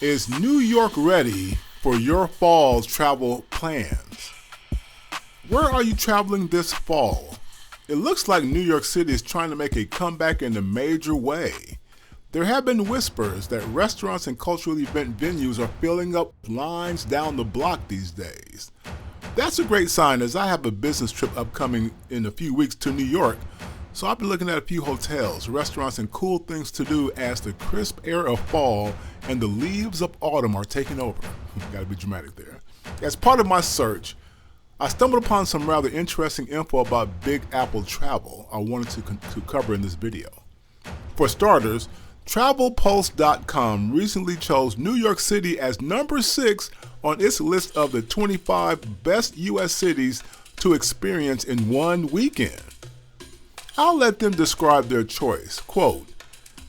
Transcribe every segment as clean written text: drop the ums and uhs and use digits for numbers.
Is New York ready for your fall's travel plans? Where are you traveling this fall? It looks like New York City is trying to make a comeback in a major way. There have been whispers that restaurants and cultural event venues are filling up lines down the block these days. That's a great sign, as I have a business trip upcoming in a few weeks to New York, so I've been looking at a few hotels, restaurants, and cool things to do as the crisp air of fall and the leaves of autumn are taking over. Gotta be dramatic there. As part of my search, I stumbled upon some rather interesting info about Big Apple travel I wanted to cover in this video. For starters, TravelPulse.com recently chose New York City as number 6 on its list of the 25 best U.S. cities to experience in one weekend. I'll let them describe their choice. Quote,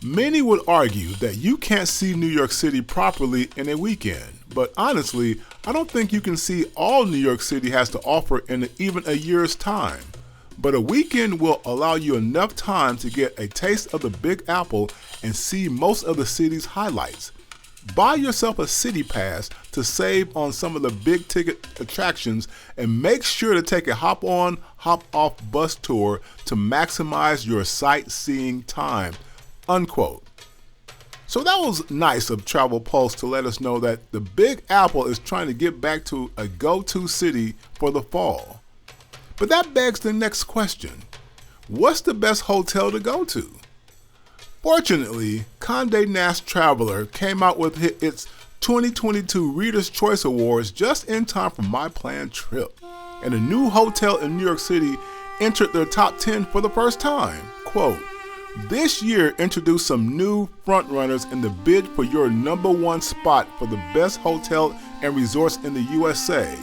"Many would argue that you can't see New York City properly in a weekend, but honestly, I don't think you can see all New York City has to offer in even a year's time. But a weekend will allow you enough time to get a taste of the Big Apple and see most of the city's highlights. Buy yourself a city pass to save on some of the big ticket attractions and make sure to take a hop-on, hop-off bus tour to maximize your sightseeing time," unquote. So that was nice of Travel Pulse to let us know that the Big Apple is trying to get back to a go-to city for the fall. But that begs the next question. What's the best hotel to go to? Fortunately, Condé Nast Traveler came out with its 2022 Reader's Choice Awards just in time for my planned trip. And a new hotel in New York City entered their top 10 for the first time. Quote, "This year introduced some new frontrunners in the bid for your number 1 spot for the best hotel and resorts in the USA.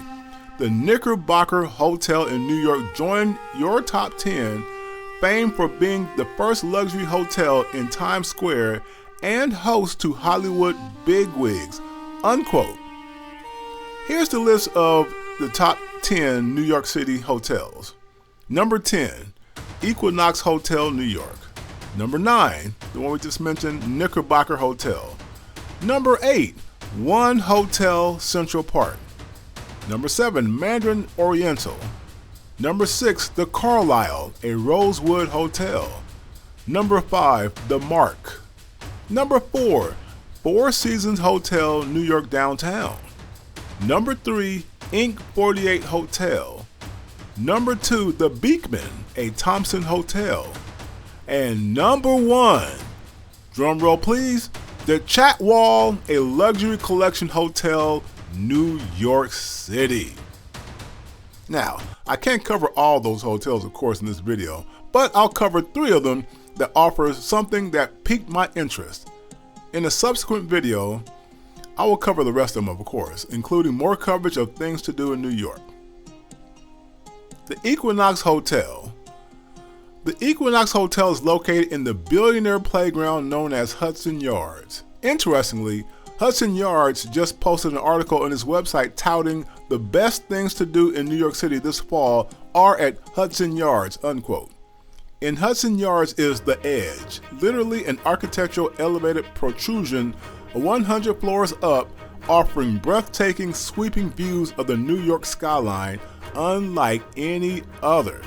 The Knickerbocker Hotel in New York joined your top 10, famed for being the first luxury hotel in Times Square and host to Hollywood bigwigs," unquote. Here's the list of the top 10 New York City hotels. Number 10, Equinox Hotel, New York. Number 9, the one we just mentioned, Knickerbocker Hotel. Number 8, One Hotel Central Park. Number 7, Mandarin Oriental. Number 6, The Carlisle, a Rosewood Hotel. Number 5, The Mark. Number 4, Four Seasons Hotel, New York Downtown. Number 3, Inc. 48 Hotel. Number 2, The Beekman, a Thompson Hotel. And number 1, drumroll please, The Chatwall, a Luxury Collection Hotel, New York City. Now, I can't cover all those hotels, of course, in this video, but I'll cover 3 of them that offer something that piqued my interest. In a subsequent video, I will cover the rest of them, of course, including more coverage of things to do in New York. The Equinox Hotel. The Equinox Hotel is located in the billionaire playground known as Hudson Yards. Interestingly, Hudson Yards just posted an article on its website touting the best things to do in New York City this fall are at Hudson Yards, unquote. In Hudson Yards is The Edge, literally an architectural elevated protrusion 100 floors up, offering breathtaking, sweeping views of the New York skyline unlike any other.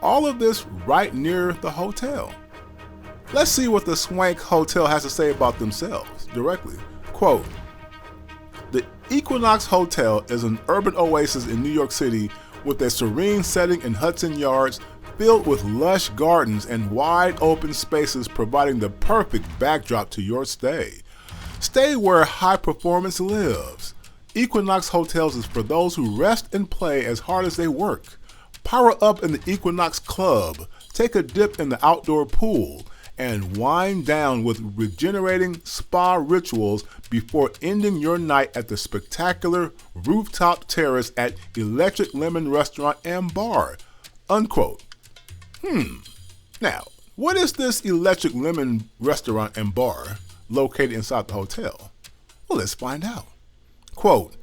All of this right near the hotel. Let's see what the Swank Hotel has to say about themselves directly. Quote, "The Equinox Hotel is an urban oasis in New York City with a serene setting in Hudson Yards filled with lush gardens and wide open spaces, providing the perfect backdrop to your stay. Stay where high performance lives. Equinox Hotels is for those who rest and play as hard as they work. Power up in the Equinox Club, take a dip in the outdoor pool, and wind down with regenerating spa rituals before ending your night at the spectacular rooftop terrace at Electric Lemon Restaurant and Bar," unquote. Now, what is this Electric Lemon Restaurant and Bar located inside the hotel? Well, let's find out. Quote,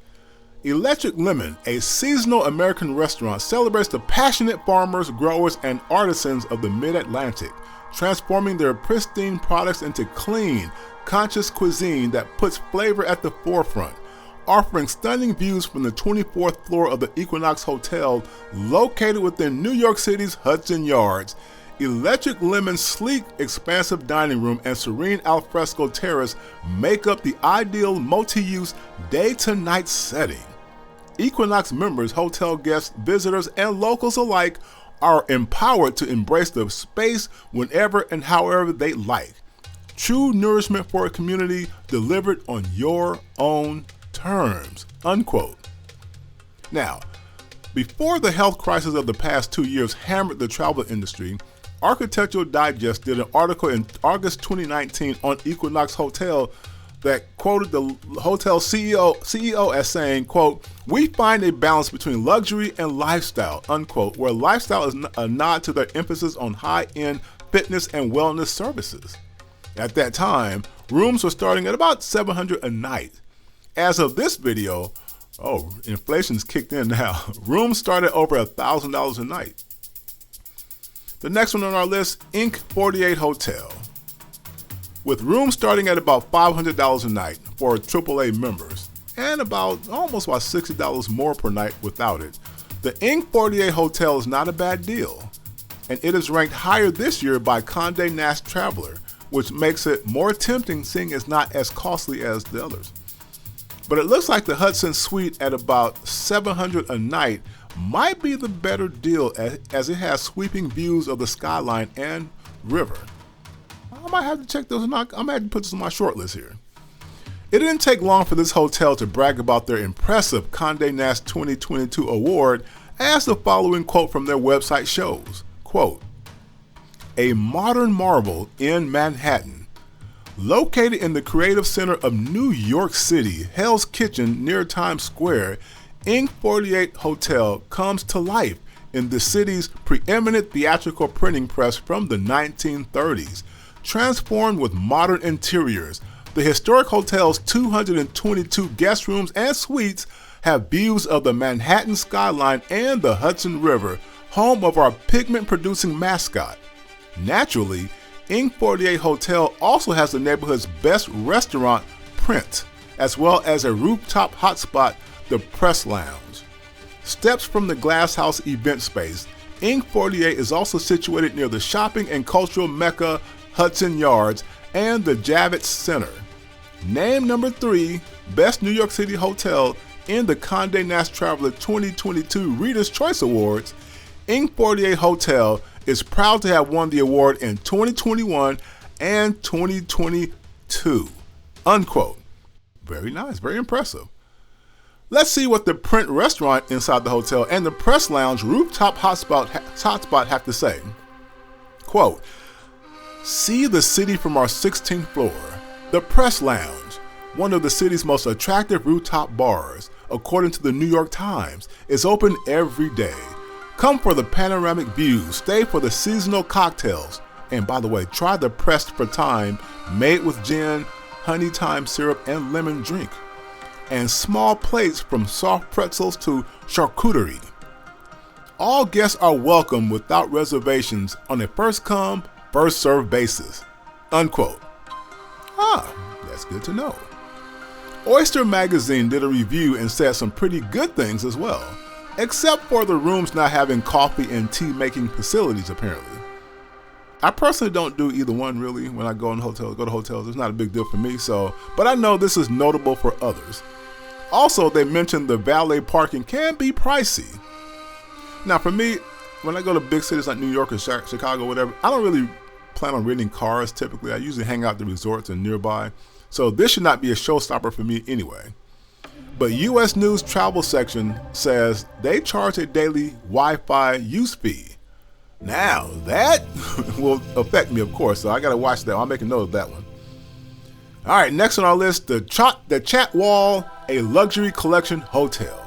"Electric Lemon, a seasonal American restaurant, celebrates the passionate farmers, growers, and artisans of the Mid-Atlantic, transforming their pristine products into clean, conscious cuisine that puts flavor at the forefront, offering stunning views from the 24th floor of the Equinox Hotel located within New York City's Hudson Yards. Electric Lemon's sleek, expansive dining room and serene alfresco terrace make up the ideal multi-use day-to-night setting. Equinox members, hotel guests, visitors, and locals alike are empowered to embrace the space whenever and however they like. True nourishment for a community delivered on your own terms, unquote. Now, before the health crisis of the past 2 years hammered the travel industry, Architectural Digest did an article in August 2019 on Equinox Hotel that quoted the hotel CEO as saying, quote, "We find a balance between luxury and lifestyle," unquote, where lifestyle is a nod to their emphasis on high-end fitness and wellness services. At that time, rooms were starting at about $700 a night. As of this video, inflation's kicked in now. Rooms start at over $1,000 a night. The next one on our list, Inc. 48 Hotel. With rooms starting at about $500 a night for AAA members, and almost about $60 more per night without it, the Inc. 48 Hotel is not a bad deal, and it is ranked higher this year by Condé Nast Traveler, which makes it more tempting seeing it's not as costly as the others. But it looks like the Hudson Suite at about $700 a night might be the better deal as it has sweeping views of the skyline and river. I might have to check those. I might have to put this on my short list here. It didn't take long for this hotel to brag about their impressive Condé Nast 2022 award, as the following quote from their website shows, quote, "A modern marvel in Manhattan. Located in the creative center of New York City, Hell's Kitchen near Times Square, Inc. 48 Hotel comes to life in the city's preeminent theatrical printing press from the 1930s. Transformed with modern interiors, the historic hotel's 222 guest rooms and suites have views of the Manhattan skyline and the Hudson River, home of our pigment-producing mascot. Naturally, Inc. 48 Hotel also has the neighborhood's best restaurant, Print, as well as a rooftop hotspot, the Press Lounge. Steps from the Glass House event space, Inc. 48 is also situated near the shopping and cultural mecca Hudson Yards and the Javits Center. Named number 3 Best New York City Hotel in the Condé Nast Traveler 2022 Reader's Choice Awards, Inc. 48 Hotel is proud to have won the award in 2021 and 2022, unquote. Very nice, very impressive. Let's see what the Print restaurant inside the hotel and the Press Lounge rooftop hotspot have to say. Quote, "See the city from our 16th floor. The Press Lounge, one of the city's most attractive rooftop bars, according to the New York Times, is open every day. Come for the panoramic views, stay for the seasonal cocktails, and by the way, try the pressed for thyme made with gin, honey thyme syrup, and lemon drink, and small plates from soft pretzels to charcuterie. All guests are welcome without reservations on a first-come, first-served basis," unquote. That's good to know. Oyster Magazine did a review and said some pretty good things as well, except for the rooms not having coffee and tea making facilities apparently. I personally don't do either one really when I go to hotels. It's not a big deal for me, but I know this is notable for others. Also, they mentioned the valet parking can be pricey. Now for me, when I go to big cities like New York or Chicago, whatever, I don't really plan on renting cars typically. I usually hang out at the resorts and nearby, so this should not be a showstopper for me anyway. But U.S. News Travel section says they charge a daily Wi-Fi use fee. Now that will affect me, of course, so I gotta watch that. I'll make a note of that one. All right, next on our list, the Chat Wall, a luxury collection hotel.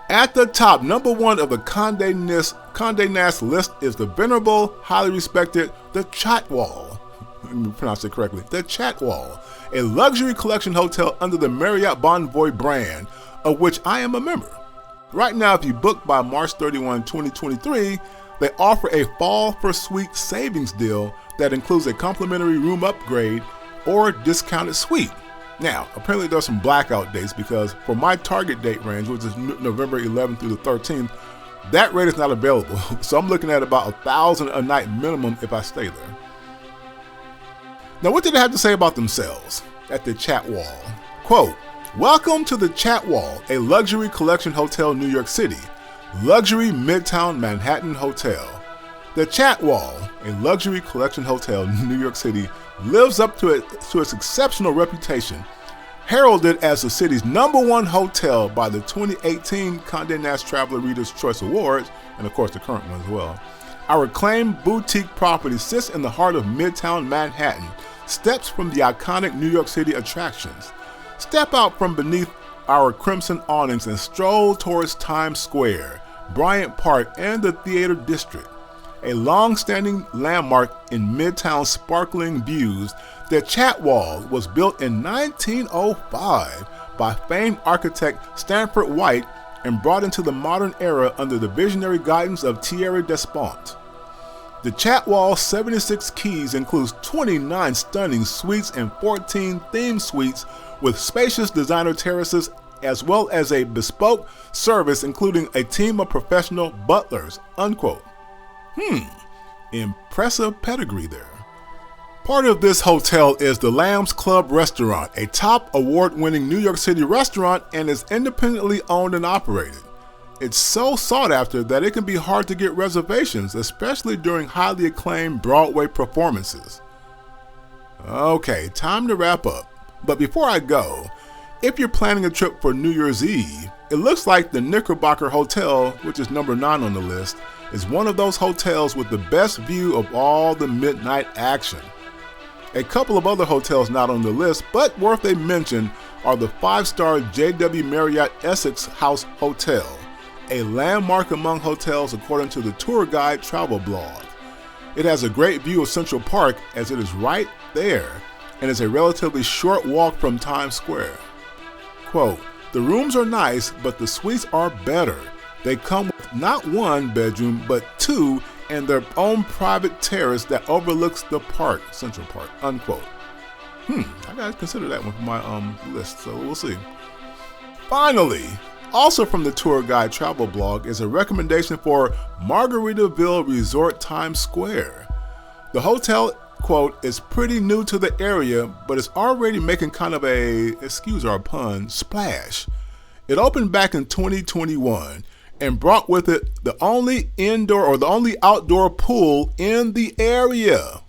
At the top, number 1 of the Condé Nast list is the venerable, highly respected, the Chat Wall. Let me pronounce it correctly. The Chat Wall, a luxury collection hotel under the Marriott Bonvoy brand, of which I am a member. Right now, if you book by March 31, 2023, they offer a fall for suite savings deal that includes a complimentary room upgrade or discounted suite. Now, apparently there's some blackout dates because for my target date range, which is November 11th through the 13th, that rate is not available. So I'm looking at about $1,000 a night minimum if I stay there. Now, what did they have to say about themselves at the chat wall? Quote, "Welcome to the Chat Wall, a luxury collection hotel, New York City. Luxury Midtown Manhattan Hotel. The Chat Wall, a luxury collection hotel, New York City, lives up to its exceptional reputation, heralded as the city's #1 hotel by the 2018 Condé Nast Traveler Reader's Choice Awards, and of course the current one as well. Our acclaimed boutique property sits in the heart of Midtown Manhattan, steps from the iconic New York City attractions. Step out from beneath our crimson awnings and stroll towards Times Square, Bryant Park, and the Theater District. A long-standing landmark in Midtown's sparkling views, the Chat Wall was built in 1905 by famed architect Stanford White and brought into the modern era under the visionary guidance of Thierry Despont. The Chat Wall's 76 keys includes 29 stunning suites and 14 theme suites with spacious designer terraces, as well as a bespoke service including a team of professional butlers," unquote. Impressive pedigree there. Part of this hotel is the Lamb's Club Restaurant, a top award-winning New York City restaurant, and is independently owned and operated. It's so sought after that it can be hard to get reservations, especially during highly acclaimed Broadway performances. Okay, time to wrap up. But before I go, if you're planning a trip for New Year's Eve, it looks like the Knickerbocker Hotel, which is number 9 on the list, is one of those hotels with the best view of all the midnight action. A couple of other hotels not on the list, but worth a mention, are the 5-star JW Marriott Essex House Hotel, a landmark among hotels according to the tour guide travel blog. It has a great view of Central Park as it is right there and is a relatively short walk from Times Square. Quote, "The rooms are nice, but the suites are better. They come with not 1 bedroom, but 2 and their own private terrace that overlooks the park, Central Park," unquote. I gotta consider that one for my list, so we'll see. Finally, also from the tour guide travel blog is a recommendation for Margaritaville Resort Times Square. The hotel, quote, "is pretty new to the area, but it's already making kind of a, excuse our pun, splash. It opened back in 2021 and brought with it the only indoor or the only outdoor pool in the area.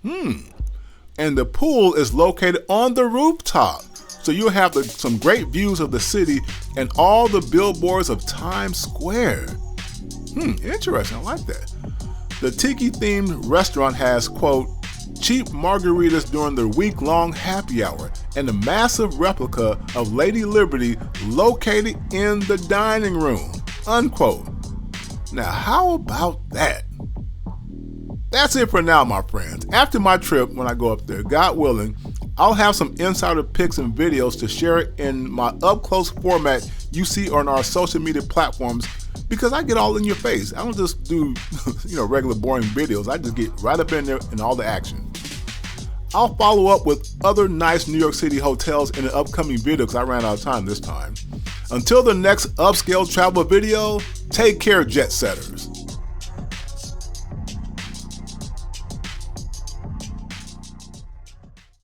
And the pool is located on the rooftop, so you'll have some great views of the city and all the billboards of Times Square. Interesting, I like that. The tiki-themed restaurant has, quote, "cheap margaritas during their week-long happy hour and a massive replica of Lady Liberty located in the dining room," unquote. Now, how about that? That's it for now, my friends. After my trip, when I go up there, God willing, I'll have some insider pics and videos to share in my up-close format you see on our social media platforms, because I get all in your face. I don't just do regular boring videos. I just get right up in there and all the action. I'll follow up with other nice New York City hotels in an upcoming video because I ran out of time this time. Until the next upscale travel video, take care, jet setters.